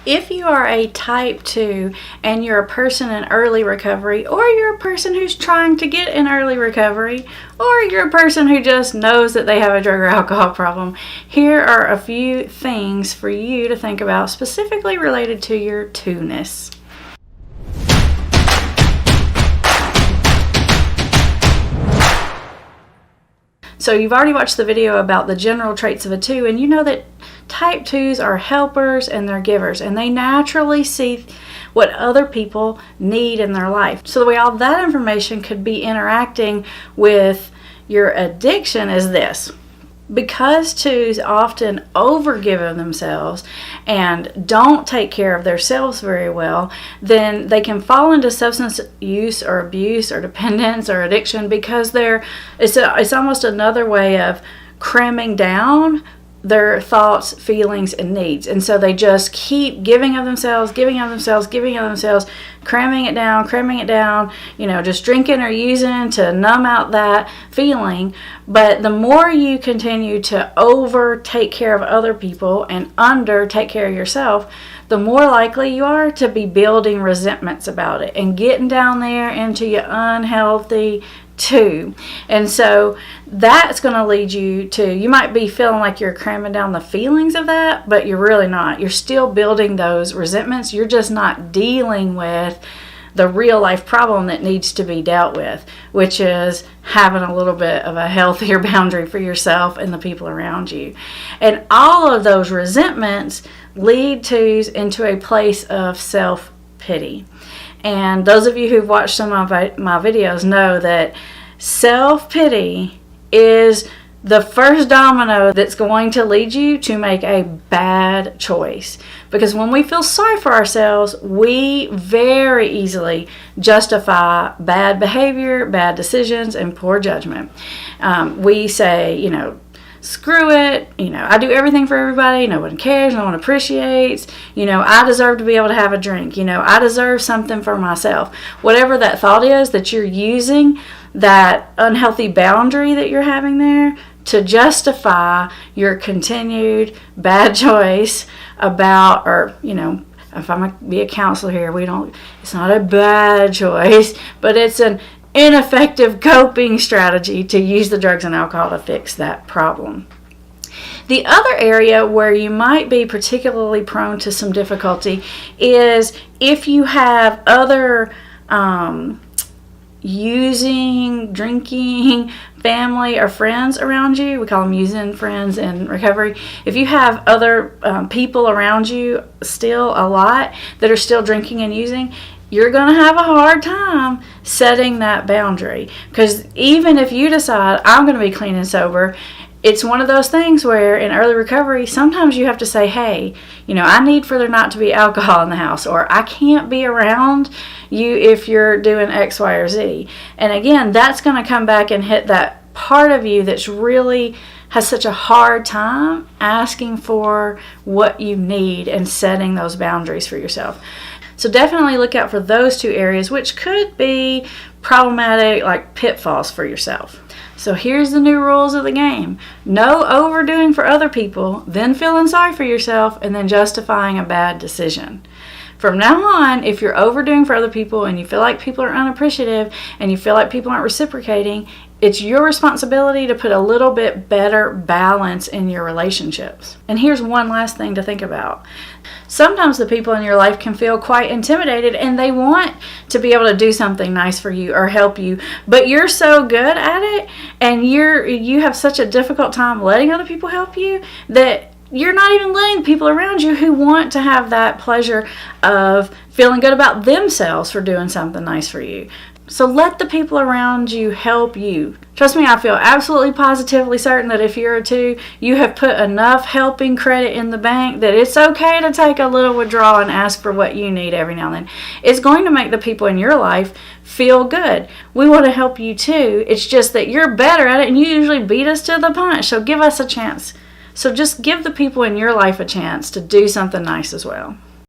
If you are a type 2 and you're a person in early recovery, or you're a person who's trying to get in early recovery, or you're a person who just knows that they have a drug or alcohol problem, here are a few things for you to think about specifically related to your 2-ness. So you've already watched the video about the general traits of a 2, and you know that type 2s are helpers and they're givers, and they naturally see what other people need in their life. So the way all that information could be interacting with your addiction is this. Because 2s often overgive of themselves and don't take care of themselves very well, then they can fall into substance use or abuse or dependence or addiction, because it's almost another way of cramming down their thoughts, feelings, and needs. And so they just keep giving of themselves, cramming it down, just drinking or using to numb out that feeling. But the more you continue to over take care of other people and under take care of yourself, the more likely you are to be building resentments about it and getting down there into your unhealthy 2. And so that's going to lead you to, you might be feeling like you're cramming down the feelings of that, but you're really not. You're still building those resentments. You're just not dealing with the real life problem that needs to be dealt with, which is having a little bit of a healthier boundary for yourself and the people around you. And all of those resentments lead 2s into a place of self-pity. And those of you who've watched some of my videos know that self-pity is the first domino that's going to lead you to make a bad choice. Because when we feel sorry for ourselves, we very easily justify bad behavior, bad decisions, and poor judgment. We say, screw it, I do everything for everybody, no one cares, no one appreciates, I deserve to be able to have a drink, I deserve something for myself. Whatever that thought is that you're using, that unhealthy boundary that you're having there to justify your continued bad choice about, or, if I'm going to be a counselor here, it's not a bad choice, but it's an ineffective coping strategy to use the drugs and alcohol to fix that problem. The other area where you might be particularly prone to some difficulty is if you have other using, drinking, family, or friends around you. We call them using friends in recovery. If you have other people around you still a lot that are still drinking and using, you're going to have a hard time setting that boundary. Because even if you decide, I'm going to be clean and sober, it's one of those things where in early recovery, sometimes you have to say, hey, I need for there not to be alcohol in the house, or I can't be around you if you're doing X, Y, or Z. And again, that's going to come back and hit that part of you that's really has such a hard time asking for what you need and setting those boundaries for yourself. So definitely look out for those two areas, which could be problematic, like pitfalls for yourself. So here's the new rules of the game. No overdoing for other people, then feeling sorry for yourself, and then justifying a bad decision. From now on, if you're overdoing for other people and you feel like people are unappreciative and you feel like people aren't reciprocating, it's your responsibility to put a little bit better balance in your relationships. And here's one last thing to think about. Sometimes the people in your life can feel quite intimidated and they want to be able to do something nice for you or help you, but you're so good at it and you have such a difficult time letting other people help you that you're not even letting the people around you who want to have that pleasure of feeling good about themselves for doing something nice for you. So let the people around you help you. Trust me, I feel absolutely positively certain that if you're a 2, you have put enough helping credit in the bank that it's okay to take a little withdrawal and ask for what you need every now and then. It's going to make the people in your life feel good. We want to help you too. It's just that you're better at it and you usually beat us to the punch. So give us a chance. So just give the people in your life a chance to do something nice as well.